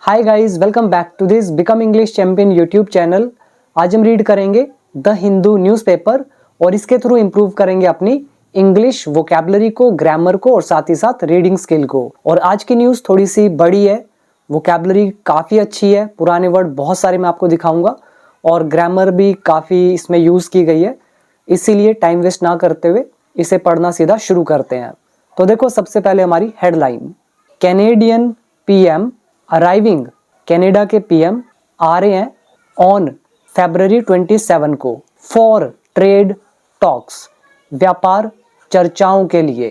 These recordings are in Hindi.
Hi guys, welcome back to this become English champion YouTube channel. आज हम रीड करेंगे द हिंदू न्यूज़पेपर और इसके थ्रू इम्प्रूव करेंगे अपनी इंग्लिश वोकैबुलरी को, ग्रामर को और साथ ही साथ रीडिंग स्किल को। और आज की न्यूज़ थोड़ी सी बड़ी है, वोकैबुलरी काफ़ी अच्छी है, पुराने वर्ड बहुत सारे मैं आपको दिखाऊंगा और ग्रामर भी काफ़ी इसमें यूज़ की गई है। इसीलिए टाइम वेस्ट ना करते हुए इसे पढ़ना सीधा शुरू करते हैं। तो देखो, सबसे पहले हमारी headline, Canadian PM arriving, Canada के पीएम आ रहे हैं ऑन फरवरी 27 को फॉर ट्रेड टॉक्स, व्यापार चर्चाओं के लिए।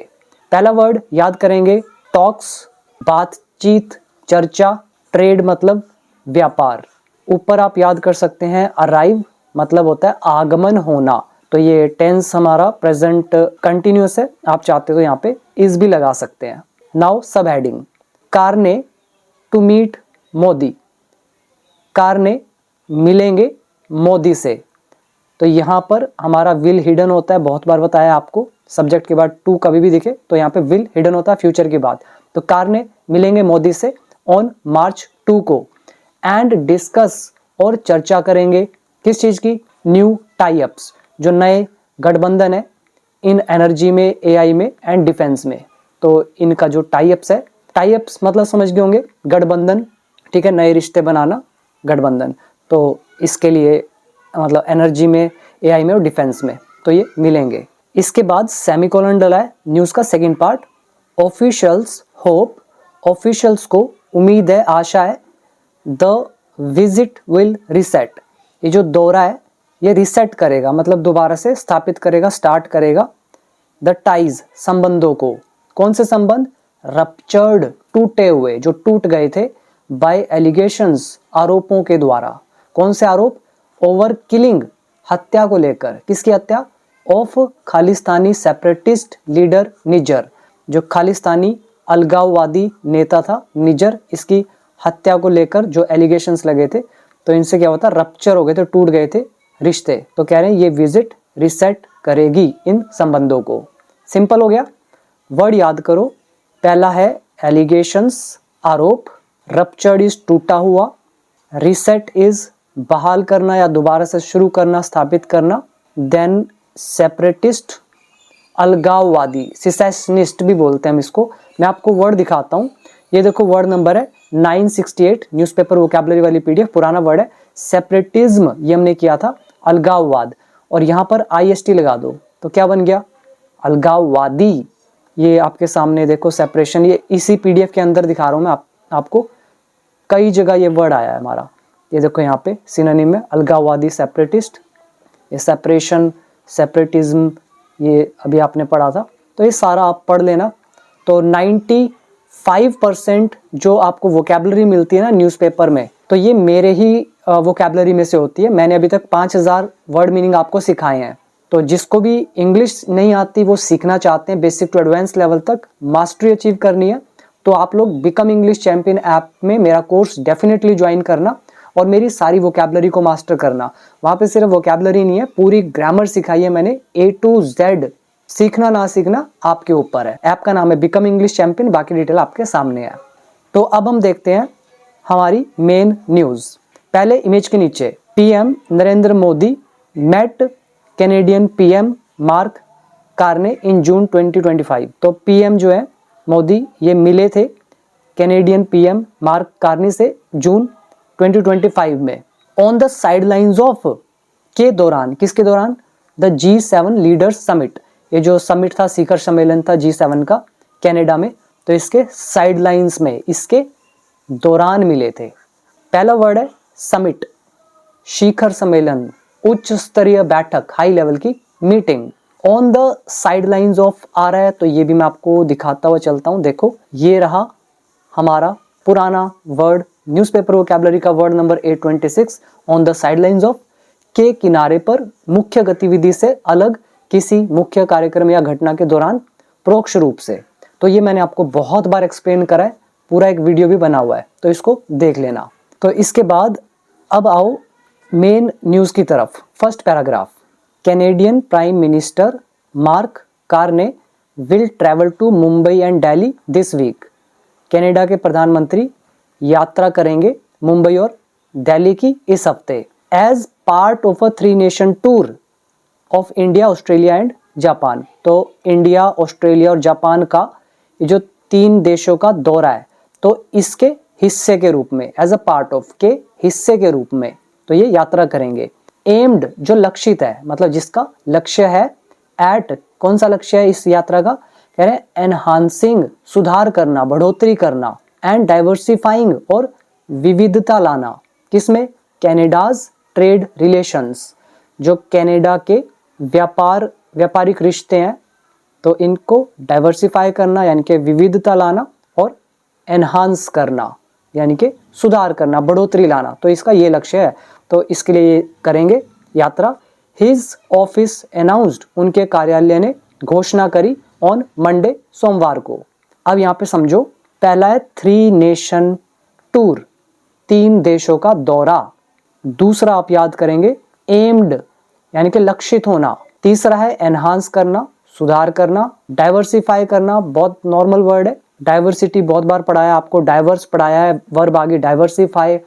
पहला वर्ड याद करेंगे, टॉक्स बातचीत, चर्चा, ट्रेड मतलब व्यापार। ऊपर आप याद कर सकते हैं अराइव मतलब होता है आगमन होना, तो ये टेंस हमारा प्रेजेंट कंटिन्यूअस है, आप चाहते हो तो यहाँ पे इज भी लगा सकते हैं। नाउ सब हेडिंग, कारने टू मीट मोदी, कारने मिलेंगे मोदी से। तो यहाँ पर हमारा विल हिडन होता है, बहुत बार बताया आपको, सब्जेक्ट के बाद टू कभी भी दिखे तो यहाँ पे विल हिडन होता है फ्यूचर की बात। तो कारने मिलेंगे मोदी से ऑन मार्च 2 को एंड डिस्कस और चर्चा करेंगे किस चीज की, न्यू टाई अप्स, जो नए गठबंधन है इन एनर्जी में, एआई में एंड डिफेंस में। तो इनका जो टाई अप्स है, टाई अप्स मतलब समझ गए होंगे गठबंधन, ठीक है, नए रिश्ते बनाना, गठबंधन। तो इसके लिए मतलब एनर्जी में, एआई में और डिफेंस में, तो ये मिलेंगे। इसके बाद सेमीकोलन डला है न्यूज़ का second part, officials hope, officials को उम्मीद है, आशा है, द विजिट विल रिसेट, ये जो दौरा है ये रिसेट करेगा मतलब दोबारा से स्थापित करेगा, स्टार्ट करेगा, द टाइज संबंधों को। कौन से संबंध, रप्चर्ड टूटे हुए, जो टूट गए थे, बाय एलिगेशंस आरोपों के द्वारा। कौन से आरोप, ओवर किलिंग हत्या को लेकर, किसकी हत्या, ऑफ खालिस्तानी सेपरेटिस्ट लीडर निजर, जो खालिस्तानी अलगाववादी नेता था निजर, इसकी हत्या को लेकर जो एलिगेशंस लगे थे, तो इनसे क्या होता, रप्चर हो गए थे, टूट गए थे रिश्ते। तो कह रहे हैं ये विजिट रिसेट करेगी इन संबंधों को। सिंपल हो गया, वर्ड याद करो, पहला है एलिगेशंस आरोप, रप्चर्ड इज टूटा हुआ, रिसेट इज बहाल करना या दोबारा से शुरू करना, स्थापित करना, देन सेपरेटिस्ट अलगाववादी, सिसेशनिस्ट भी बोलते हैं हम इसको। मैं आपको वर्ड दिखाता हूँ, ये देखो वर्ड नंबर है 968, न्यूज़पेपर वोकैबुलरी वाली पीडीएफ, पुराना वर्ड है सेपरेटिज्म, ये हमने किया था अलगाववाद, और यहाँ पर आईएसटी लगा दो तो क्या बन गया, अलगाववादी। ये आपके सामने देखो सेपरेशन, ये इसी पीडीएफ के अंदर दिखा रहा हूँ मैं आपको, कई जगह ये वर्ड आया है हमारा, ये देखो यहाँ पे सिनोनिम में अलगाववादी, सेपरेटिस्ट, ये सेपरेशन, सेपरेटिज्म, ये अभी आपने पढ़ा था, तो ये सारा आप पढ़ लेना। तो 95% जो आपको वोकैबुलरी मिलती है ना न्यूज़पेपर में, तो ये मेरे ही वोकैबुलरी में से होती है। मैंने अभी तक 5000 वर्ड मीनिंग आपको सिखाए हैं। तो जिसको भी इंग्लिश नहीं आती, वो सीखना चाहते हैं बेसिक टू एडवांस लेवल तक मास्टरी अचीव करनी है, तो आप लोग बिकम इंग्लिश चैंपियन ऐप में मेरा कोर्स डेफिनेटली ज्वाइन करना और मेरी सारी वोकैबुलरी को मास्टर करना। वहाँ पे सिर्फ वोकैबुलरी नहीं है, पूरी ग्रामर सिखाई है मैंने A to Z। सीखना ना सीखना आपके ऊपर है। ऐप का नाम है बिकम इंग्लिश चैंपियन, बाकी डिटेल आपके सामने है। तो अब हम देखते हैं हमारी मेन न्यूज़। पहले इमेज के नीचे, PM Narendra Modi met Canadian PM Mark Carney in June 2025। तो पीएम जो है मोदी, ये मिले थे कैनेडियन पीएम मार्क कार्नी से जून 2025 में, ऑन द साइडलाइंस ऑफ, के दौरान, किसके दौरान, द G7 लीडर्स समिट, ये जो समिट था, शिखर सम्मेलन था G7 का कनाडा में, तो इसके साइडलाइंस में, इसके दौरान मिले थे। पहला वर्ड है समिट, शिखर सम्मेलन, उच्च स्तरीय बैठक, हाई लेवल की meeting. On the sidelines of आ रहा है, तो ये भी मैं आपको दिखाता हुआ चलता हूं। देखो ये रहा हमारा पुराना वर्ड, न्यूज़पेपर वोकैबुलरी का word number 826, on the sidelines of, के किनारे पर, मुख्य गतिविधि से अलग, किसी मुख्य कार्यक्रम या घटना के दौरान, परोक्ष रूप से। तो ये मैंने आपको बहुत बार एक्सप्लेन करा है, पूरा एक वीडियो भी बना हुआ है, तो इसको देख लेना। तो इसके बाद अब आओ मेन न्यूज़ की तरफ। First paragraph, Canadian prime minister Mark Carney will travel to Mumbai and Delhi this week. Canada के प्रधानमंत्री यात्रा करेंगे मुंबई और दिल्ली की इस हफ्ते as part of a 3 nation tour of India, Australia and Japan. तो इंडिया, ऑस्ट्रेलिया और जापान का ये जो 3 देशों का दौरा है, तो इसके हिस्से के रूप में, एज अ पार्ट ऑफ के हिस्से के रूप में तो ये यात्रा करेंगे। एम्ड जो लक्षित है, मतलब जिसका लक्ष्य है, एट कौन सा लक्ष्य है इस यात्रा का, कह रहे हैं एनहांसिंग सुधार करना, बढ़ोतरी करना, एंड डाइवर्सिफाइंग और विविधता लाना, किसमें, कैनेडाज ट्रेड रिलेशंस, जो कनाडा के व्यापारिक रिश्ते हैं, तो इनको डाइवर्सिफाई करना यानी कि विविधता लाना, और एनहांस करना यानी कि सुधार करना, बढ़ोतरी लाना, तो इसका ये लक्ष्य है। तो इसके लिए ये करेंगे यात्रा। हिज ऑफिस अनाउंस्ड, उनके कार्यालय ने घोषणा करी, ऑन मंडे सोमवार को। अब यहाँ पे समझो, पहला है 3 नेशन टूर, 3 देशों का दौरा। दूसरा आप याद करेंगे एम्ड यानी कि लक्षित होना। तीसरा है एनहांस करना, सुधार करना। डाइवर्सिफाई करना बहुत नॉर्मल वर्ड है, डाइवर्सिटी बहुत बार पढ़ाया आपको, डाइवर्स पढ़ाया है, वर्ब आगे डाइवर्सिफाई।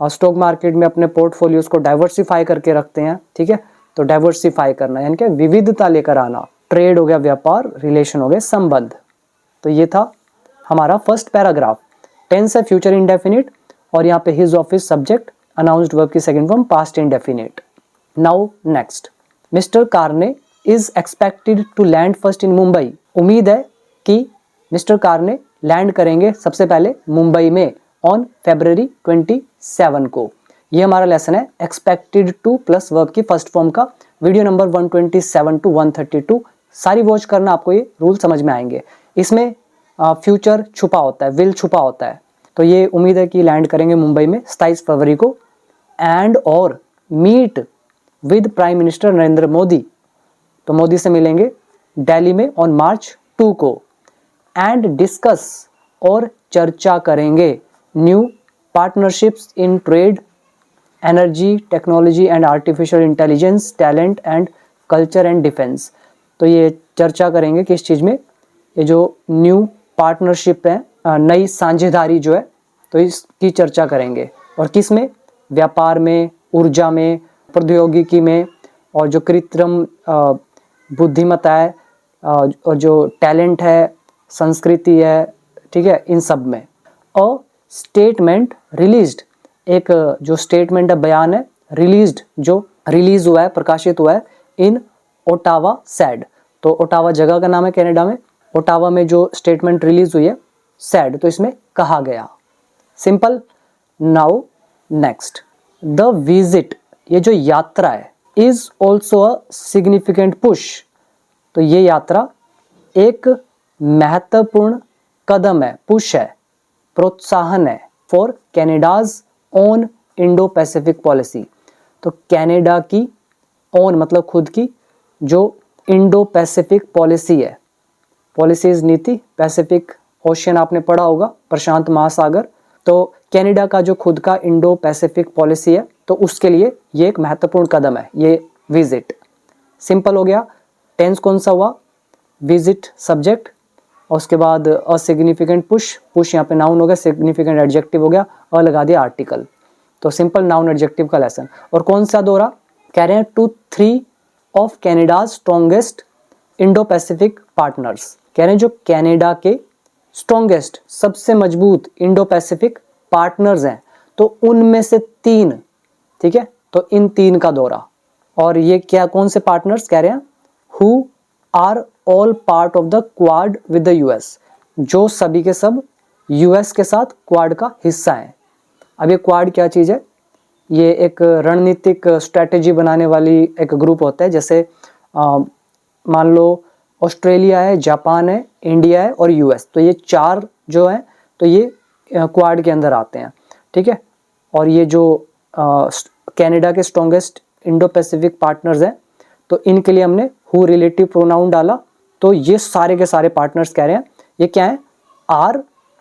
स्टॉक मार्केट में अपने पोर्टफोलियोज को डाइवर्सिफाई करके रखते हैं, ठीक है। तो डाइवर्सिफाई करना यानी कि विविधता लेकर आना। ट्रेड हो गया व्यापार, रिलेशन हो गए संबंध। तो ये था हमारा फर्स्ट पैराग्राफ। टेंस है फ्यूचर इंडेफिनिट, और यहाँ पे his office subject, announced verb की second form past indefinite. Now next, mister Carney is expected to land first in Mumbai. उम्मीद है कि मिस्टर कार्ने लैंड करेंगे सबसे पहले मुंबई में ऑन February 27 को। ये हमारा लेसन है एक्सपेक्टेड टू प्लस वर्ब की फर्स्ट फॉर्म का, वीडियो नंबर 127 टू 132 सारी वॉच करना, आपको ये रूल समझ में आएंगे। इसमें फ्यूचर छुपा होता है, विल छुपा होता है। तो ये उम्मीद है कि लैंड करेंगे मुंबई में 27 फरवरी को। एंड और meet with prime minister Narendra Modi, तो मोदी से मिलेंगे दिल्ली में ऑन March 2 को। एंड डिस्कस और चर्चा करेंगे new partnerships in trade, energy, technology and artificial intelligence, talent and culture and defence. तो ये चर्चा करेंगे किस चीज़ में, ये जो न्यू पार्टनरशिप है, नई साझेदारी जो है, तो इसकी चर्चा करेंगे। और किस में, व्यापार में, ऊर्जा में, प्रौद्योगिकी में, और जो कृत्रिम बुद्धिमत्ता है, और जो टैलेंट है, संस्कृति है, ठीक है, इन सब में। और स्टेटमेंट रिलीज्ड, एक जो स्टेटमेंट है, बयान है, रिलीज्ड जो रिलीज हुआ है, प्रकाशित हुआ है, इन ओटावा सैड। तो ओटावा जगह का नाम है कनाडा में, ओटावा में जो स्टेटमेंट रिलीज हुई है सैड, तो इसमें कहा गया। Simple. Now next, the visit, ये जो यात्रा है, is also a significant push. तो ये यात्रा एक महत्वपूर्ण कदम है, पुश है, प्रोत्साहन है, for Canada's own Indo Pacific policy. तो कनाडा की ओन मतलब खुद की, जो इंडो पैसिफिक पॉलिसी है, पॉलिसीज नीति, पैसिफिक ओशियन आपने पढ़ा होगा, प्रशांत महासागर। तो कनाडा का जो खुद का इंडो पैसिफिक पॉलिसी है, तो उसके लिए ये एक महत्वपूर्ण कदम है, ये विजिट। सिंपल हो गया। टेंस कौन सा हुआ, विजिट सब्जेक्ट, और उसके बाद अ सिग्निफिकेंट पुश, पुश यहाँ पे नाउन हो गया, सिग्निफिकेंट एडजेक्टिव हो गया, अ लगा दिया आर्टिकल। तो सिंपल नाउन एडजेक्टिव का लेसन। और कौन सा दौरा, कह रहे हैं 2-3 of Canada's strongest Indo Pacific partners. कह रहे हैं जो कनाडा के स्ट्रॉन्गेस्ट, सबसे मजबूत इंडो पैसिफिक पार्टनर्स हैं, तो उनमें से 3, ठीक है, तो इन 3 का दौरा। और ये क्या, कौन से पार्टनर्स कह रहे हैं, who are all part of the Quad with the US, जो सभी के सब यूएस के साथ क्वाड का हिस्सा है। अब ये क्वाड क्या चीज़ है, ये एक रणनीतिक स्ट्रेटेजी बनाने वाली एक ग्रुप होता है। जैसे मान लो ऑस्ट्रेलिया है, जापान है, इंडिया है और यूएस, तो ये 4 जो हैं, तो ये क्वाड के अंदर आते हैं, ठीक है। और ये जो कनाडा के स्ट्रॉन्गेस्ट इंडो पैसिफिक पार्टनर्स हैं, तो इनके लिए हमने हु रिलेटिव प्रोनाउन डाला। तो ये सारे के सारे पार्टनर्स कह रहे हैं, ये क्या है, are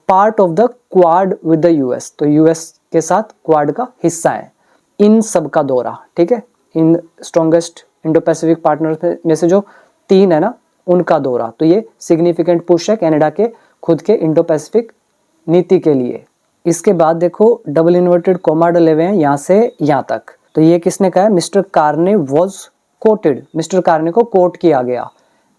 part of the Quad with the US, तो यूएस के साथ क्वाड का हिस्सा है। इन सब का दौरा, ठीक है, इन स्ट्रॉन्गेस्ट इंडो पैसिफिक पार्टनर्स में से जो 3 है ना, उनका दौरा। तो ये सिग्निफिकेंट पुश है कनाडा के खुद के इंडो पैसिफिक नीति के लिए। इसके बाद देखो डबल इन्वर्टेड कोमा डले हुए हैं यहाँ से यहाँ तक। तो ये किसने कहा है? Mister Carney was quoted, mister Carney को कोट किया गया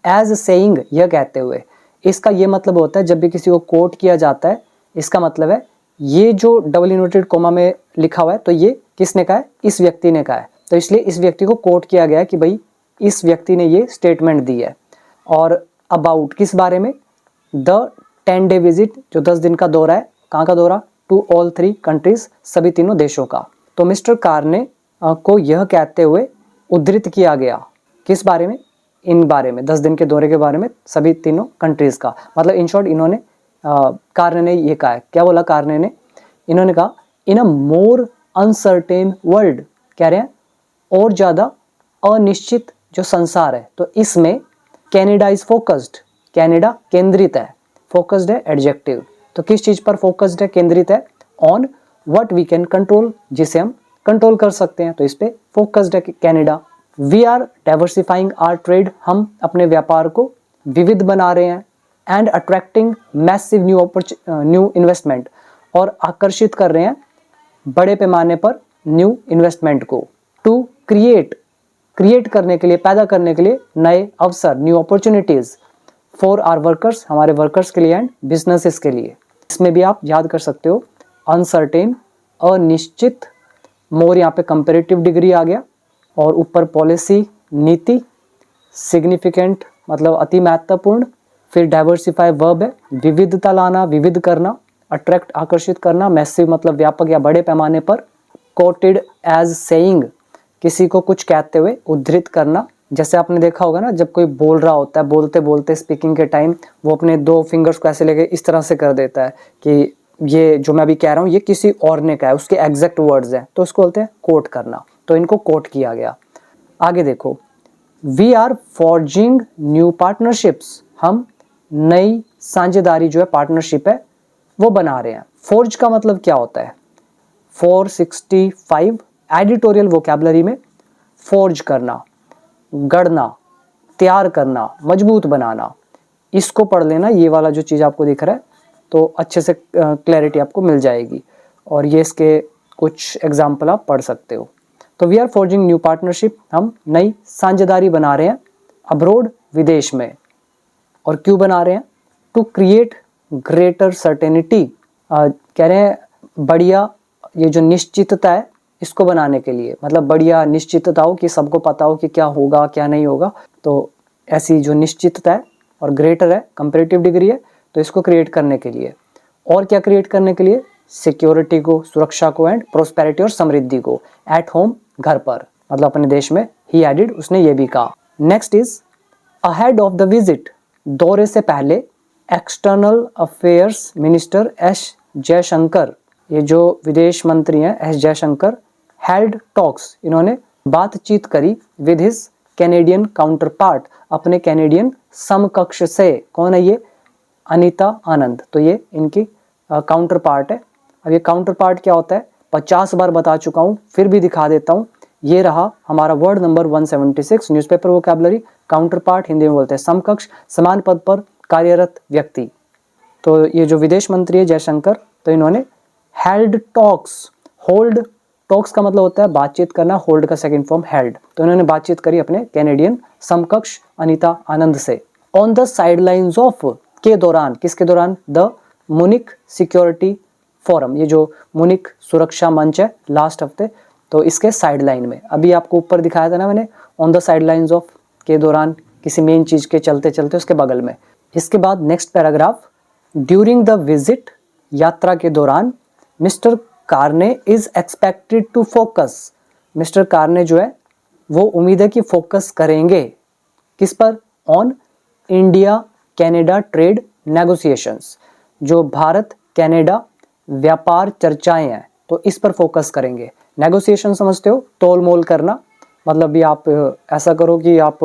एज सेइंग, यह कहते हुए। इसका ये मतलब होता है जब भी किसी को कोट किया जाता है, इसका मतलब है ये जो डबल इन्वर्टेड कोमा में लिखा हुआ है तो ये किसने कहा है? इस व्यक्ति ने कहा है। तो इसलिए इस व्यक्ति को कोट किया गया कि भाई इस व्यक्ति ने ये स्टेटमेंट दी है। और अबाउट किस बारे में? द 10 डे विजिट, जो 10 दिन का दौरा है। कहाँ का दौरा? टू ऑल 3 कंट्रीज, सभी तीनों देशों का। तो मिस्टर कार्ने को यह कहते हुए उद्धृत किया गया, किस बारे में? इन बारे में, 10 दिन के दौरे के बारे में, सभी तीनों कंट्रीज का। मतलब इन शॉर्ट इन्होंने कार्ने ने ये कहा है। क्या बोला कार्ने ने? इन्होंने कहा इन अ मोर अनसर्टेन वर्ल्ड, कह रहे हैं और ज़्यादा अनिश्चित जो संसार है, तो इसमें कैनेडा इज फोकस्ड, कैनेडा केंद्रित है। फोकस्ड है एडजेक्टिव, तो किस चीज़ पर फोकस्ड है, केंद्रित है? On what we can control, जिसे हम कंट्रोल कर सकते हैं, तो इस पे फोकस्ड है Canada. We are diversifying our trade, हम अपने व्यापार को विविध बना रहे हैं। And attracting massive new investment, और आकर्षित कर रहे हैं बड़े पैमाने पर न्यू इन्वेस्टमेंट को। टू क्रिएट करने के लिए, पैदा करने के लिए नए अवसर, new opportunities for our workers, हमारे वर्कर्स के लिए, एंड बिजनेसेस के लिए। इसमें भी आप याद कर सकते हो अनसर्टेन, अनिश्चित, मोर यहाँ पे कंपेरेटिव डिग्री आ गया, और ऊपर पॉलिसी, नीति, सिग्निफिकेंट मतलब अति महत्वपूर्ण, फिर डाइवर्सिफाई वर्ब है, विविधता लाना, विविध करना, अट्रैक्ट आकर्षित करना, मैसिव मतलब व्यापक या बड़े पैमाने पर, कोटेड एज सेइंग किसी को कुछ कहते हुए उद्धृत करना। जैसे आपने देखा होगा ना, जब कोई बोल रहा होता है, बोलते बोलते स्पीकिंग के टाइम वो अपने 2 फिंगर्स को ऐसे लेके इस तरह से कर देता है कि ये जो मैं अभी कह रहा हूँ ये किसी और ने कहा है, उसके एग्जैक्ट वर्ड्स हैं, तो उसको बोलते हैं कोट करना। तो इनको कोट किया गया। आगे देखो, we are forging new partnerships, हम नई साझेदारी जो है, पार्टनरशिप है, वो बना रहे हैं। फोर्ज का मतलब क्या होता है? 465 एडिटोरियल वोकैबुलरी में फोर्ज करना, गढ़ना, तैयार करना, मजबूत बनाना, इसको पढ़ लेना। ये वाला जो चीज़ आपको दिख रहा है तो अच्छे से क्लैरिटी आपको मिल जाएगी, और ये इसके कुछ एग्जाम्पल आप पढ़ सकते हो। तो we are forging new partnership, हम नई साझेदारी बना रहे हैं अब्रोड, विदेश में। और क्यों बना रहे हैं? टू क्रिएट ग्रेटर सर्टेनिटी, कह रहे हैं बढ़िया ये जो निश्चितता है इसको बनाने के लिए, मतलब बढ़िया निश्चितता हो कि सबको पता हो कि क्या होगा क्या नहीं होगा। तो ऐसी जो निश्चितता है, और ग्रेटर है, कंपेरेटिव डिग्री है, तो इसको क्रिएट करने के लिए। और क्या क्रिएट करने के लिए? सिक्योरिटी को, सुरक्षा को, एंड प्रोस्पेरिटी और समृद्धि को। एट होम, घर पर, मतलब अपने देश में। ही एडिड, उसने ये भी कहा। Next is ahead of the visit, दौरे से पहले external affairs minister S Jaishankar, ये जो विदेश मंत्री हैं एस जयशंकर, हेल्ड टॉक्स, इन्होंने बातचीत करी with his Canadian counter part, अपने कैनेडियन समकक्ष से। कौन है ये? अनीता आनंद। तो ये इनकी काउंटर पार्ट है। अब ये काउंटर पार्ट क्या होता है 50 बार बता चुका हूँ, फिर भी दिखा देता हूँ। ये रहा हमारा word number 176 newspaper vocabulary. Counter part Hindi में बोलते हैं समकक्ष, समान पद पर कार्यरत व्यक्ति। तो ये जो विदेश मंत्री है जयशंकर, तो इन्होंने हेल्ड टॉक्स, होल्ड टॉक्स का मतलब होता है बातचीत करना, होल्ड का सेकंड फॉर्म हेल्ड। तो इन्होंने बातचीत करी अपने कैनेडियन समकक्ष अनीता आनंद से। ऑन द साइडलाइंस ऑफ, के दौरान, किसके दौरान? द मुनिक सिक्योरिटी फोरम, ये जो मुनिक सुरक्षा मंच है लास्ट हफ्ते, तो इसके साइडलाइन में। अभी आपको ऊपर दिखाया था ना मैंने, ऑन द साइडलाइंस ऑफ, के दौरान, किसी मेन चीज के चलते चलते उसके बगल में। इसके बाद next paragraph, during the visit, यात्रा के दौरान, mister Carney is expected to focus, mister Carney जो है वो उम्मीद है कि फोकस करेंगे किस पर? On India Canada trade negotiations, जो भारत कनाडा व्यापार चर्चाएं हैं, तो इस पर फोकस करेंगे। नेगोशिएशन समझते हो, तोल मोल करना, मतलब भी आप ऐसा करो कि आप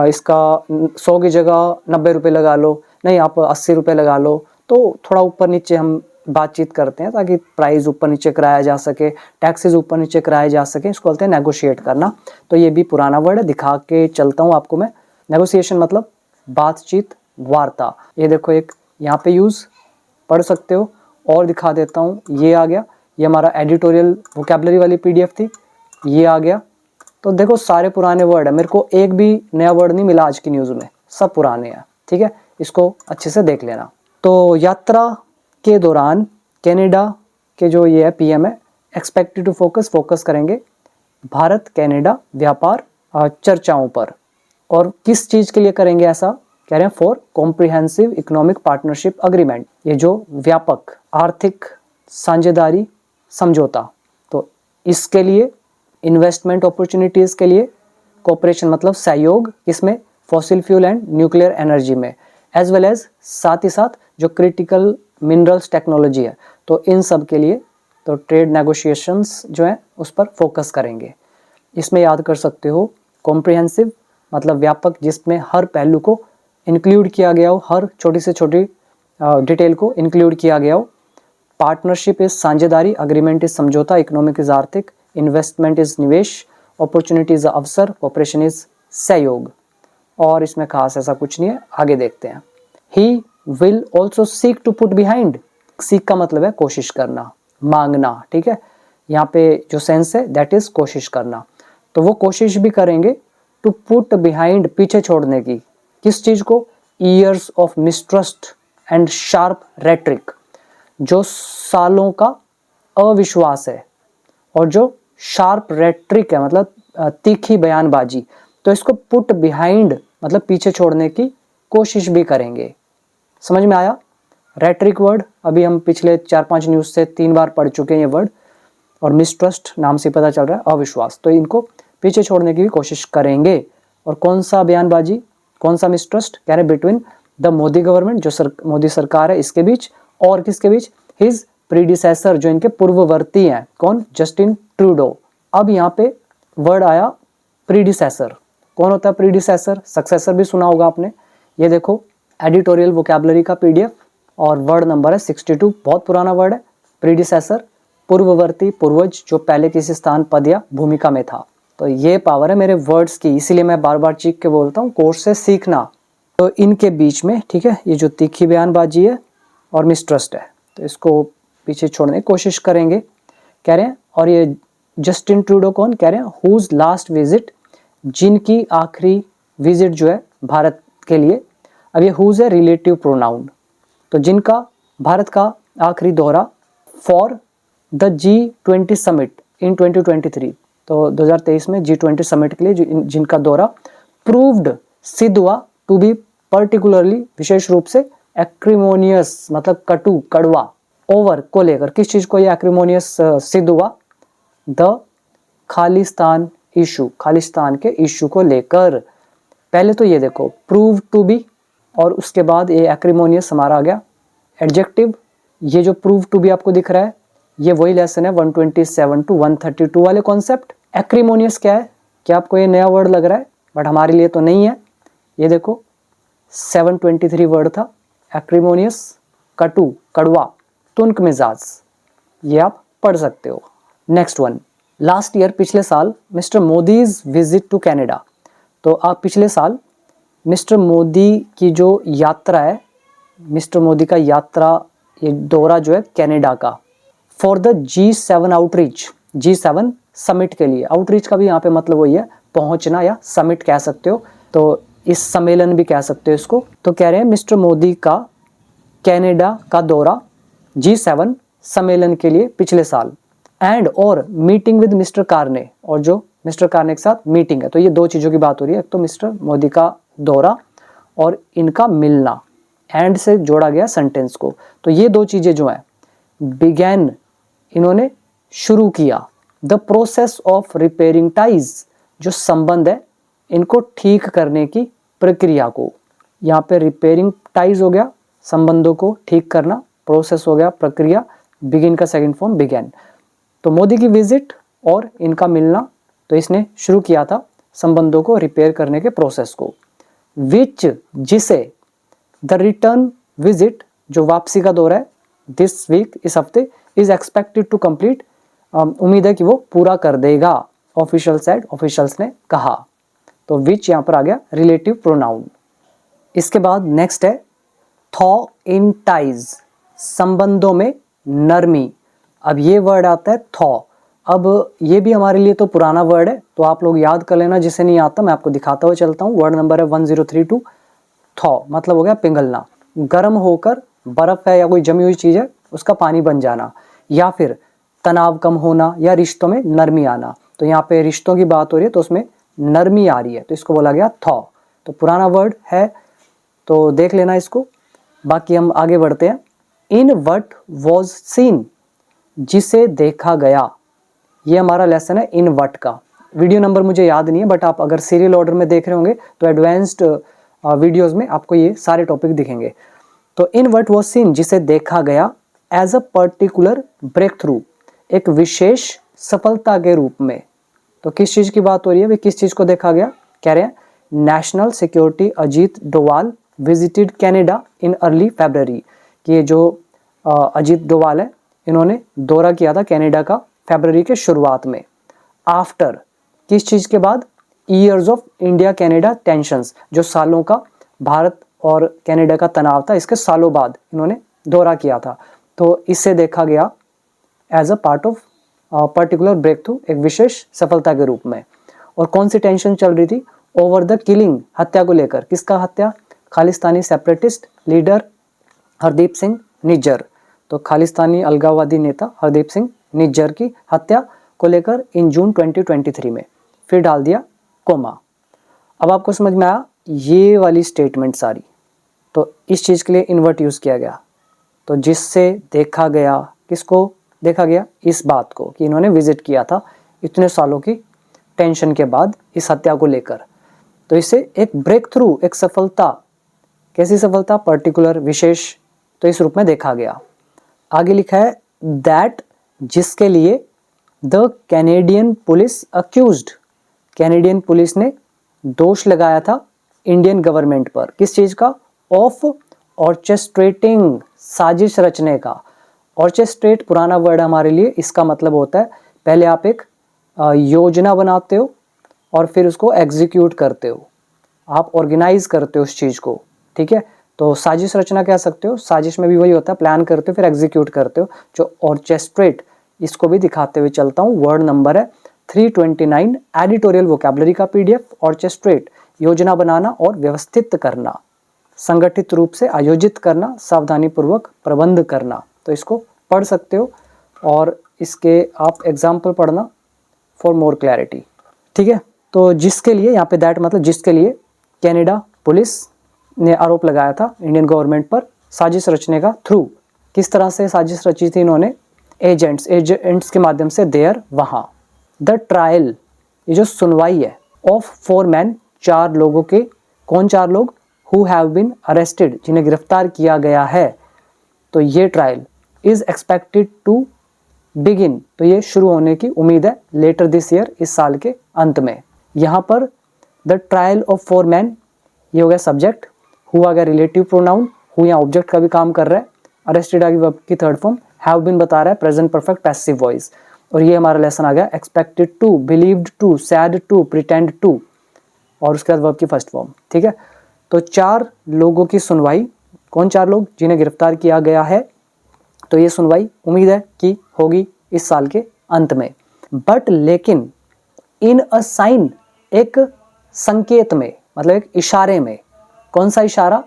इसका 100 की जगह 90 रुपये लगा लो, नहीं आप 80 रुपये लगा लो, तो थोड़ा ऊपर नीचे हम बातचीत करते हैं ताकि प्राइस ऊपर नीचे कराया जा सके, टैक्सेस ऊपर नीचे कराए जा सके, इसको बोलते हैं नेगोशिएट करना। तो ये भी पुराना वर्ड है, दिखा के चलता हूँ आपको मैं। नेगोशिएशन मतलब बातचीत, वार्ता। ये देखो एक यहाँ पे यूज पढ़ सकते हो, और दिखा देता हूँ, ये आ गया, ये हमारा एडिटोरियल वोकैबुलरी वाली पीडीएफ थी, ये आ गया। तो देखो सारे पुराने वर्ड है, मेरे को एक भी नया वर्ड नहीं मिला आज की न्यूज़ में, सब पुराने हैं, ठीक है, इसको अच्छे से देख लेना। तो यात्रा के दौरान कनाडा के जो ये है पीएम है, एक्सपेक्टेड टू फोकस करेंगे भारत कनाडा व्यापार चर्चाओं पर। और किस चीज़ के लिए करेंगे ऐसा कह रहे हैं, for comprehensive economic partnership agreement, ये जो व्यापक आर्थिक साझेदारी समझौता, तो इसके लिए इन्वेस्टमेंट अपॉर्चुनिटीज़ के लिए कोऑपरेशन मतलब सहयोग, इसमें fossil fuel and nuclear energy में, एज वेल एज साथ ही साथ जो क्रिटिकल मिनरल्स टेक्नोलॉजी है, तो इन सब के लिए तो ट्रेड नेगोशिएशंस जो है उस पर फोकस करेंगे। इसमें याद कर सकते हो कॉम्प्रिहेंसिव मतलब व्यापक, जिसमें हर पहलू को इंक्लूड किया गया हो, हर छोटी से छोटी डिटेल को इंक्लूड किया गया हो। पार्टनरशिप इज साझेदारी, अग्रीमेंट इज समझौता, इकोनॉमिक इज आर्थिक, इन्वेस्टमेंट इज निवेश, अपॉर्चुनिटी इज अवसर, ऑपरेशन इज सहयोग। और इसमें खास ऐसा कुछ नहीं है, आगे देखते हैं। He will also seek to put behind, seek का मतलब है कोशिश करना, मांगना, ठीक है, यहाँ पे जो सेंस है दैट इज कोशिश करना। तो वो कोशिश भी करेंगे टू पुट बिहाइंड, पीछे छोड़ने की, किस चीज को, years of mistrust and sharp rhetoric, जो सालों का अविश्वास है और जो शार्प रेट्रिक है मतलब तीखी बयानबाजी, तो इसको पुट बिहाइंड मतलब पीछे छोड़ने की कोशिश भी करेंगे। समझ में आया? रेट्रिक वर्ड अभी हम पिछले 4-5 न्यूज़ से 3 बार पढ़ चुके हैं ये वर्ड, और मिसट्रस्ट नाम से पता चल रहा है अविश्वास, तो इनको पीछे छोड़ने की भी कोशिश करेंगे। और कौन सा बयानबाजी, कौन सा मिसट्रस्ट, कह रहे बिटवीन द मोदी गवर्नमेंट, जो मोदी सरकार है इसके बीच, और किसके बीच, हिज प्रीडिसेसर, जो इनके पूर्ववर्ती हैं, कौन, जस्टिन ट्रूडो। अब यहाँ पे वर्ड आया प्रीडिसेसर, कौन होता है प्रीडिसेसर, सक्सेसर भी सुना होगा आपने। ये देखो एडिटोरियल वोकैबुलरी का पीडीएफ और वर्ड नंबर है 62, बहुत पुराना वर्ड है। प्रीडिसेसर पूर्ववर्ती, पूर्वज, जो पहले किसी स्थान, पद या भूमिका में था। तो ये पावर है मेरे वर्ड्स की, इसीलिए मैं बार बार चीख के बोलता हूँ कोर्स से सीखना। तो इनके बीच में, ठीक है, ये जो तीखी बयानबाजी है और मिसट्रस्ट है, तो इसको पीछे छोड़ने की कोशिश करेंगे कह रहे हैं। और ये जस्टिन ट्रूडो कौन, कह रहे हैं हुज लास्ट विजिट, जिनकी आखिरी विजिट जो है भारत के लिए। अब ये हुज है रिलेटिव प्रोनाउन, तो जिनका भारत का आखिरी दौरा for the G20 summit in 2023, तो 2023 में G20 समिट के लिए जिनका दौरा प्रूव्ड, सिद्ध हुआ, टू बी पर्टिकुलरली, विशेष रूप से, एक्रिमोनियस मतलब कटु, कड़वा, ओवर को लेकर, किस चीज को ये एक्रिमोनियस सिद्ध हुआ, द खालिस्तान इशू, खालिस्तान के इशू को लेकर। पहले तो ये देखो प्रूव टू बी, और उसके बाद ये एक्रिमोनियस हमारा आ गया एडजेक्टिव। ये जो प्रूव टू बी आपको दिख रहा है, ये वही लेसन है 127 to 132 वाले कॉन्सेप्ट। एक्रिमोनियस क्या है, क्या आपको ये नया वर्ड लग रहा है, बट हमारे लिए तो नहीं है। ये देखो 723 वर्ड था एक्रिमोनियस, कटु, कड़वा, तुनक मिजाज, ये आप पढ़ सकते हो। नेक्स्ट वन, लास्ट ईयर, पिछले साल, mister Modi's visit to Canada. तो आप पिछले साल मिस्टर मोदी की जो यात्रा है, मिस्टर मोदी का यात्रा, ये दौरा जो है कनाडा का, for the G7 outreach, G7 summit के लिए। आउटरीच का भी यहाँ पे मतलब वही है, पहुंचना, या समिट कह सकते हो, तो इस सम्मेलन भी कह सकते हो इसको। तो कह रहे हैं मिस्टर मोदी का कनाडा का दौरा G7 सम्मेलन के लिए पिछले साल, एंड और मीटिंग विद मिस्टर कार्ने, और जो मिस्टर कार्ने के साथ मीटिंग है। तो ये दो चीज़ों की बात हो रही है, एक तो मिस्टर मोदी का दौरा और इनका मिलना, एंड से जोड़ा गया सेंटेंस को। तो ये दो चीज़ें जो हैं, बिगैन, इन्होंने शुरू किया, the process of repairing ties, जो संबंध है इनको ठीक करने की प्रक्रिया को। यहाँ पे रिपेयरिंग टाइज हो गया, संबंधों को ठीक करना, प्रोसेस हो गया प्रक्रिया, बिगिन का सेकंड फॉर्म बिगैन। तो मोदी की विजिट और इनका मिलना, तो इसने शुरू किया था संबंधों को रिपेयर करने के प्रोसेस को। विच, जिसे, द रिटर्न विजिट, जो वापसी का दौरा है, दिस वीक, इस हफ्ते, इज एक्सपेक्टेड टू कंप्लीट, उम्मीद है कि वो पूरा कर देगा, ऑफिशियल साइड, ऑफिशियल्स ने कहा। तो विच यहाँ पर आ गया रिलेटिव प्रोनाउन। इसके बाद नेक्स्ट है थॉ इन टाइज, संबंधों में नरमी। अब ये वर्ड आता है थॉ। अब ये भी हमारे लिए तो पुराना वर्ड है, तो आप लोग याद कर लेना, जिसे नहीं आता मैं आपको दिखाता हुआ चलता हूँ। वर्ड नंबर है 1032, थॉ मतलब हो गया पिघलना। गर्म होकर बर्फ है या कोई जमी हुई चीज़ है उसका पानी बन जाना, या फिर तनाव कम होना या रिश्तों में नरमी आना। तो यहाँ पे रिश्तों की बात हो रही है तो उसमें नरमी आ रही है, तो इसको बोला गया थॉ। तो पुराना वर्ड है, तो देख लेना इसको। बाकी हम आगे बढ़ते हैं। इन वट वॉज सीन, जिसे देखा गया। ये हमारा लेसन है इन वट का। वीडियो नंबर मुझे याद नहीं है, बट आप अगर सीरियल ऑर्डर में देख रहे होंगे तो एडवांस्ड वीडियोस में आपको ये सारे टॉपिक दिखेंगे। तो इन वट वॉज सीन, जिसे देखा गया, as a particular breakthrough, एक विशेष सफलता के रूप में। तो किस चीज़ की बात हो रही है भाई, किस चीज़ को देखा गया? कह रहे हैं national security Ajit Doval visited Canada in early February, कि ये जो अजीत डोवाल है इन्होंने दौरा किया था कनाडा का फरवरी के शुरुआत में। आफ्टर, किस चीज़ के बाद? Years of India Canada tensions, जो सालों का भारत और कनाडा का तनाव था, इसके सालों बाद इन्होंने दौरा किया था। तो इससे देखा गया as a part of particular breakthrough, एक विशेष सफलता के रूप में। और कौन सी टेंशन चल रही थी? ओवर द किलिंग, हत्या को लेकर। किसका हत्या? Khalistani separatist leader Hardeep Singh Nijjar. तो खालिस्तानी अलगाववादी नेता हरदीप सिंह निज्जर की हत्या को लेकर इन जून 2023 में फिर डाल दिया कोमा। अब आपको समझ में आया ये वाली स्टेटमेंट सारी। तो इस चीज़ के लिए इन्वर्ट यूज़ किया गया। तो जिससे देखा गया, किसको देखा गया? इस बात को कि इन्होंने विजिट किया था इतने सालों की टेंशन के बाद इस हत्या को लेकर। तो इससे एक ब्रेक थ्रू, एक सफलता। कैसी सफलता? पर्टिकुलर, विशेष, तो इस रूप में देखा गया। आगे लिखा है दैट, जिसके लिए the Canadian police accused, Canadian police ने दोष लगाया था इंडियन गवर्नमेंट पर। किस चीज़ का? ऑफ ऑर्केस्ट्रेटिंग, साजिश रचने का। ऑर्केस्ट्रेट पुराना वर्ड हमारे लिए, इसका मतलब होता है पहले आप एक योजना बनाते हो और फिर उसको एग्जीक्यूट करते हो, आप ऑर्गेनाइज करते हो उस चीज़ को, ठीक है। तो साजिश रचना कह सकते हो, साजिश में भी वही होता है, प्लान करते हो फिर एग्जीक्यूट करते हो। जो ऑर्केस्ट्रेट, इसको भी दिखाते हुए चलता हूँ। वर्ड नंबर है 329, एडिटोरियल वोकैबुलरी का पीडीएफ। ऑर्केस्ट्रेट, योजना बनाना और व्यवस्थित करना, संगठित रूप से आयोजित करना, सावधानी पूर्वक प्रबंध करना। तो इसको पढ़ सकते हो और इसके आप एग्जाम्पल पढ़ना फॉर मोर क्लैरिटी, ठीक है। तो जिसके लिए, यहाँ पे दैट मतलब जिसके लिए कनाडा पुलिस ने आरोप लगाया था इंडियन गवर्नमेंट पर साजिश रचने का। थ्रू, किस तरह से साजिश रची थी इन्होंने? एजेंट्स के माध्यम से देयर, वहाँ। द ट्रायल, ये जो सुनवाई है, ऑफ 4 मैन, 4 लोगों के। कौन 4 लोग? हु हैव बीन अरेस्टेड, जिन्हें गिरफ्तार किया गया है। तो ये trial is expected to begin, तो ये शुरू होने की उम्मीद है लेटर दिस ईयर, इस साल के अंत में। यहाँ पर द ट्रायल ऑफ 4 मैन, ये हो गया सब्जेक्ट, हु आ गया रिलेटिव प्रोनाउन, हु यहाँ ऑब्जेक्ट का भी काम कर रहा है, अरेस्टेड आ गई वर्ब की थर्ड फॉर्म, हैव बीन बता रहा है प्रेजेंट परफेक्ट पैसिव वॉइस। और ये हमारा लेसन आ गया expected to, believed to, said to, pretend to, और उसके बाद वर्ब की फर्स्ट फॉर्म, ठीक है। तो 4 लोगों की सुनवाई। कौन 4 लोग? जिन्हें गिरफ्तार किया गया है। तो ये सुनवाई उम्मीद है कि होगी इस साल के अंत में। बट लेकिन, इन अ साइन, एक संकेत में, मतलब एक इशारे में। कौन सा इशारा?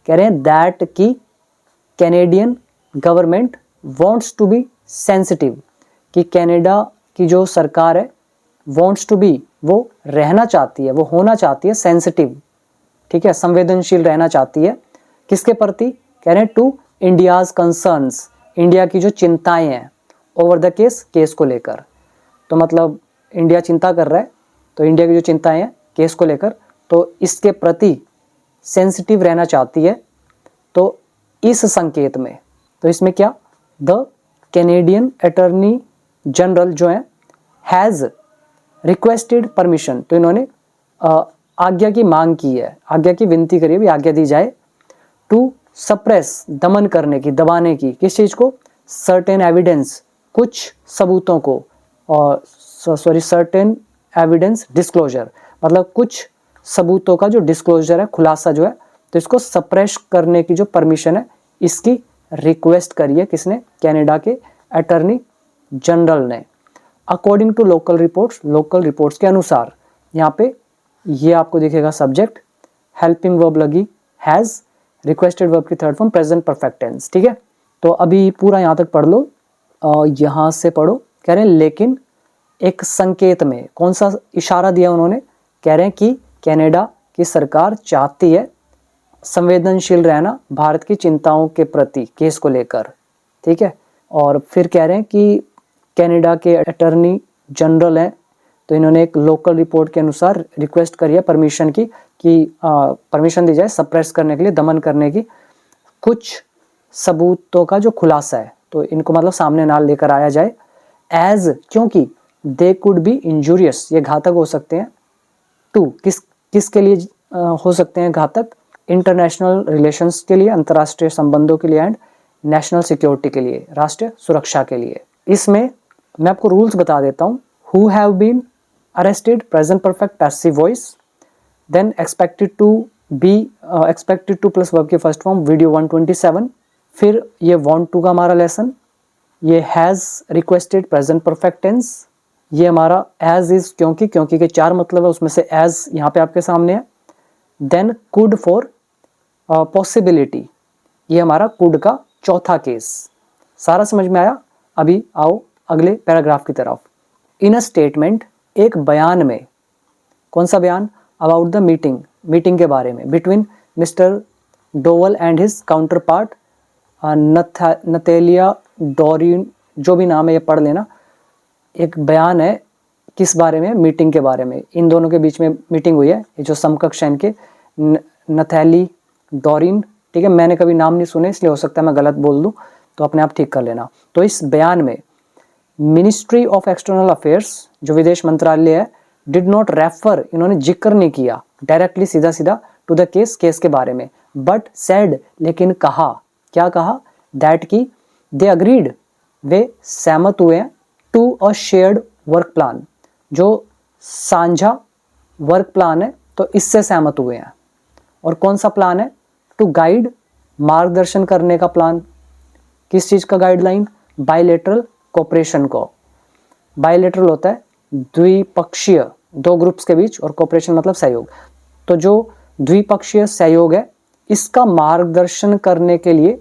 कह रहे हैं दैट की Canadian government wants to be sensitive, कि कनाडा की जो सरकार है वांट्स टू बी, वो रहना चाहती है, वो होना चाहती है सेंसिटिव, ठीक है, संवेदनशील रहना चाहती है। किसके प्रति? कह रहे हैं टू इंडियाज कंसर्न्स, इंडिया की जो चिंताएं हैं, ओवर द केस को लेकर। तो मतलब इंडिया चिंता कर रहा है, तो इंडिया की जो चिंताएं हैं केस को लेकर, तो इसके प्रति सेंसिटिव रहना चाहती है। तो इस संकेत में, तो इसमें क्या? द कैनेडियन अटॉर्नी जनरल जो है हैज़ रिक्वेस्टेड परमिशन, तो इन्होंने आज्ञा की मांग की है, आज्ञा की विनती करी है भी आज्ञा दी जाए। टू सप्रेस, दमन करने की, दबाने की। किस चीज़ को? सर्टेन एविडेंस, कुछ सबूतों को, और सर्टेन एविडेंस डिस्क्लोजर, मतलब कुछ सबूतों का जो डिस्क्लोजर है, खुलासा जो है, तो इसको सप्रेस करने की जो परमिशन है, इसकी रिक्वेस्ट करी है, किसने? कनाडा के अटॉर्नी जनरल ने। अकॉर्डिंग टू लोकल रिपोर्ट्स के अनुसार, यहाँ पे ये आपको दिखेगा सब्जेक्ट, हेल्पिंग वर्ब लगी हैज़, रिक्वेस्टेड वर्ब की third form present perfect tense. ठीक है, तो अभी पूरा यहाँ तक पढ़ लो, यहाँ से पढ़ो। कह रहे हैं लेकिन एक संकेत में, कौन सा इशारा दिया उन्होंने? कह रहे हैं कि कनाडा की सरकार चाहती है संवेदनशील रहना भारत की चिंताओं के प्रति, केस को लेकर। ठीक है, और फिर कह रहे हैं कि कनाडा के अटॉर्नी जनरल हैं, तो इन्होंने एक लोकल रिपोर्ट के अनुसार रिक्वेस्ट करी है परमिशन की, कि परमिशन दी जाए सप्रेस करने के लिए, दमन करने की, कुछ सबूतों का जो खुलासा है, तो इनको मतलब सामने ना लेकर आया जाए। एज, क्योंकि दे कुड बी इंजूरियस, ये घातक हो सकते हैं। टू, किसके लिए हो सकते हैं घातक? इंटरनेशनल रिलेशंस के लिए, अंतर्राष्ट्रीय संबंधों के लिए, एंड नेशनल सिक्योरिटी के लिए, राष्ट्रीय सुरक्षा के लिए। इसमें मैं आपको रूल्स बता देता हूँ। Who have been arrested, present perfect passive voice, then expected to plus verb की फर्स्ट फॉर्म, वीडियो 127। फिर ये वांट टू का हमारा लेसन, ये has requested present perfect tense, ये हमारा एज इज, क्योंकि के चार मतलब है, उसमें से एज यहाँ पे आपके सामने है। देन कुड फॉर पॉसिबिलिटी, ये हमारा कुड का चौथा केस। सारा समझ में आया? अभी आओ अगले पैराग्राफ की तरफ। इन अ स्टेटमेंट, एक बयान में, कौन सा बयान? अबाउट द मीटिंग के बारे में, between mister Doval and his counterpart Nathalie Drouin, जो भी नाम है ये पढ़ लेना। एक बयान है किस बारे में? मीटिंग के बारे में। इन दोनों के बीच में मीटिंग हुई है, ये जो समकक्ष है इनके, नथैली डोरिन। ठीक है, मैंने कभी नाम नहीं सुने, इसलिए हो सकता है मैं गलत बोल दूं, तो अपने आप ठीक कर लेना। तो इस बयान में मिनिस्ट्री ऑफ एक्सटर्नल अफेयर्स, जो विदेश मंत्रालय है, डिड नॉट रेफर, इन्होंने जिक्र नहीं किया डायरेक्टली, सीधा सीधा, टू द केस के बारे में, बट सेड, लेकिन कहा, क्या कहा? दैट की दे अग्रीड, वे सहमत हुए हैं, to a shared work plan, जो साझा वर्क प्लान है, तो इससे सहमत हुए हैं। और कौन सा प्लान है? टू गाइड, मार्गदर्शन करने का प्लान। किस चीज का गाइडलाइन? बायलैटरल कोऑपरेशन को। बायलैटरल होता है द्विपक्षीय, दो ग्रुप्स के बीच, और कोऑपरेशन मतलब सहयोग। तो जो द्विपक्षीय सहयोग है, इसका मार्गदर्शन करने के लिए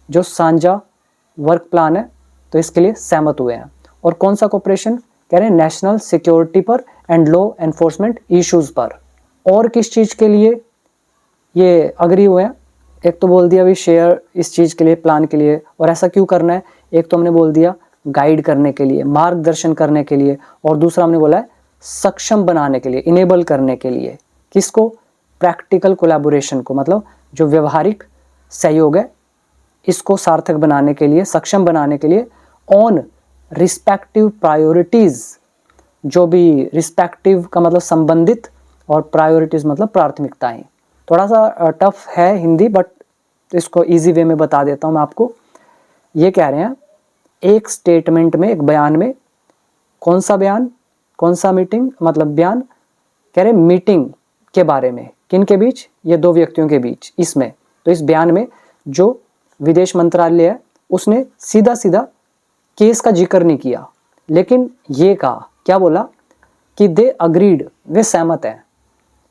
जो साझा वर्क प्लान है, तो इसके लिए सहमत हुए हैं। और कौन सा कोऑपरेशन? कह रहे हैं नेशनल सिक्योरिटी पर एंड लॉ एनफोर्समेंट इश्यूज पर। और किस चीज के लिए ये अग्री हुए हैं? एक तो बोल दिया अभी शेयर, इस चीज के लिए, प्लान के लिए, और ऐसा क्यों करना है? एक तो हमने बोल दिया गाइड करने के लिए, मार्गदर्शन करने के लिए, और दूसरा हमने बोला है सक्षम बनाने के लिए, इनेबल करने के लिए। किसको? प्रैक्टिकल कोलैबोरेशन को, मतलब जो व्यवहारिक सहयोग है, इसको सार्थक बनाने के लिए, सक्षम बनाने के लिए, ऑन रिस्पेक्टिव प्रायोरिटीज, जो भी रिस्पेक्टिव का मतलब संबंधित, और प्रायोरिटीज मतलब प्राथमिकताएं। थोड़ा सा टफ है हिंदी, बट इसको इजी वे में बता देता हूं मैं आपको। ये कह रहे हैं एक स्टेटमेंट में, एक बयान में, कौन सा बयान, कौन सा मीटिंग मतलब बयान? कह रहे मीटिंग के बारे में, किन के बीच? ये दो व्यक्तियों के बीच। इसमें, तो इस बयान में जो विदेश मंत्रालय है, उसने सीधा सीधा केस का जिक्र नहीं किया, लेकिन ये कहा, क्या बोला? कि दे अग्रीड, वे सहमत हैं।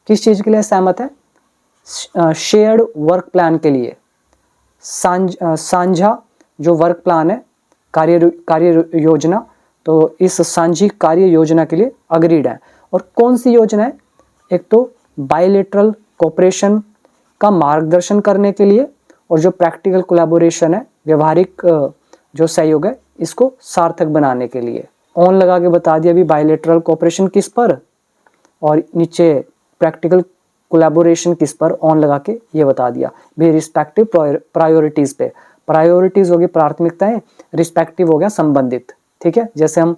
किस चीज के लिए सहमत है? शेयर्ड वर्क प्लान के लिए, साझा जो वर्क प्लान है, कार्य योजना, तो इस साझी कार्य योजना के लिए अग्रीड है। और कौन सी योजना है? एक तो बायलैटरल कोऑपरेशन का मार्गदर्शन करने के लिए, और जो प्रैक्टिकल कोलैबोरेशन है, व्यवहारिक जो सहयोग है, इसको सार्थक बनाने के लिए। ऑन लगा के बता दिया अभी बायलैटरल कोऑपरेशन किस पर, और नीचे प्रैक्टिकल कोलैबोरेशन किस पर, ऑन लगा के ये बता दिया भी रिस्पेक्टिव प्रायोरिटीज पे। प्रायोरिटीज होगी प्राथमिकताएं, रिस्पेक्टिव हो गया संबंधित। ठीक है, जैसे हम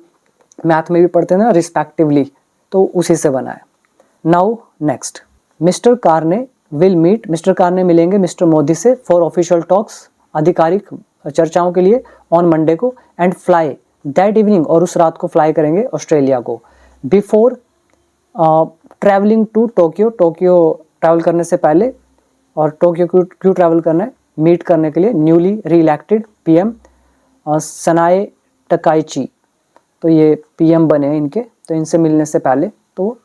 मैथ में भी पढ़ते हैं ना रिस्पेक्टिवली, तो उसी से बना है। नाउ नेक्स्ट, मिस्टर कारने विल मीट, मिस्टर कारने मिलेंगे मिस्टर मोदी से फॉर ऑफिशियल टॉक्स, आधिकारिक चर्चाओं के लिए, ऑन मंडे को, एंड फ्लाई दैट इवनिंग, और उस रात को फ्लाई करेंगे ऑस्ट्रेलिया को। Before travelling to Tokyo, Tokyo travel करने से पहले। और टोक्यो क्यों ट्रैवल करना है? मीट करने के लिए न्यूली री इलेक्टेड पीएम सनाए टकाइची। तो ये पीएम बने हैं इनके, तो इनसे मिलने से पहले तो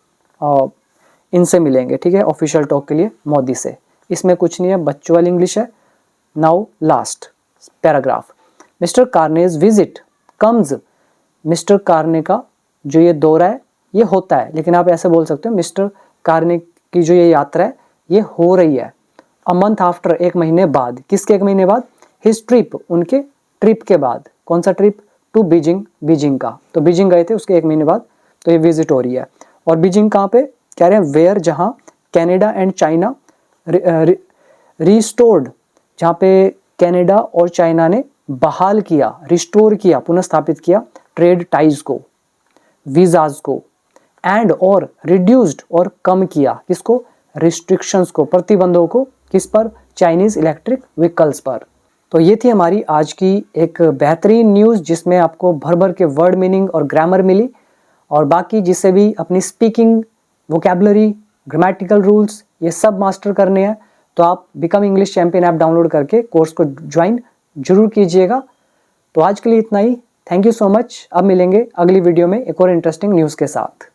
इनसे मिलेंगे, ठीक है, ऑफिशियल टॉक के लिए मोदी से। इसमें कुछ नहीं है, बच्चों वाली इंग्लिश है। Now last paragraph, mister Carney's visit comes, mister Carney का जो ये दौरा है ये होता है, लेकिन आप ऐसे बोल सकते हो मिस्टर कार्ने की जो ये यात्रा है ये हो रही है। अ मंथ आफ्टर, एक महीने बाद। किसके एक महीने बाद? हिज ट्रिप, उनके ट्रिप के बाद। कौन सा ट्रिप? टू बीजिंग, बीजिंग का। तो बीजिंग गए थे उसके एक महीने बाद, तो ये विजिट हो रही है। और बीजिंग कहाँ पे कह रहे हैं? वेयर, जहाँ कैनेडा एंड चाइना रिस्टोर्ड, जहाँ पे कनाडा और चाइना ने बहाल किया, रिस्टोर किया, पुनर्स्थापित किया ट्रेड टाइज को, वीजाज को, एंड और रिड्यूस्ड और कम किया, किसको? रिस्ट्रिक्शंस को, प्रतिबंधों को। किस पर? चाइनीज इलेक्ट्रिक व्हीकल्स पर। तो ये थी हमारी आज की एक बेहतरीन न्यूज़, जिसमें आपको भर भर के वर्ड मीनिंग और ग्रामर मिली। और बाकी जिसे भी अपनी स्पीकिंग, वोकैबुलरी, ग्रामेटिकल रूल्स ये सब मास्टर करने हैं, तो आप become English champion app download करके कोर्स को ज्वाइन जरूर कीजिएगा। तो आज के लिए इतना ही। Thank you so much. अब मिलेंगे अगली वीडियो में एक और इंटरेस्टिंग न्यूज़ के साथ।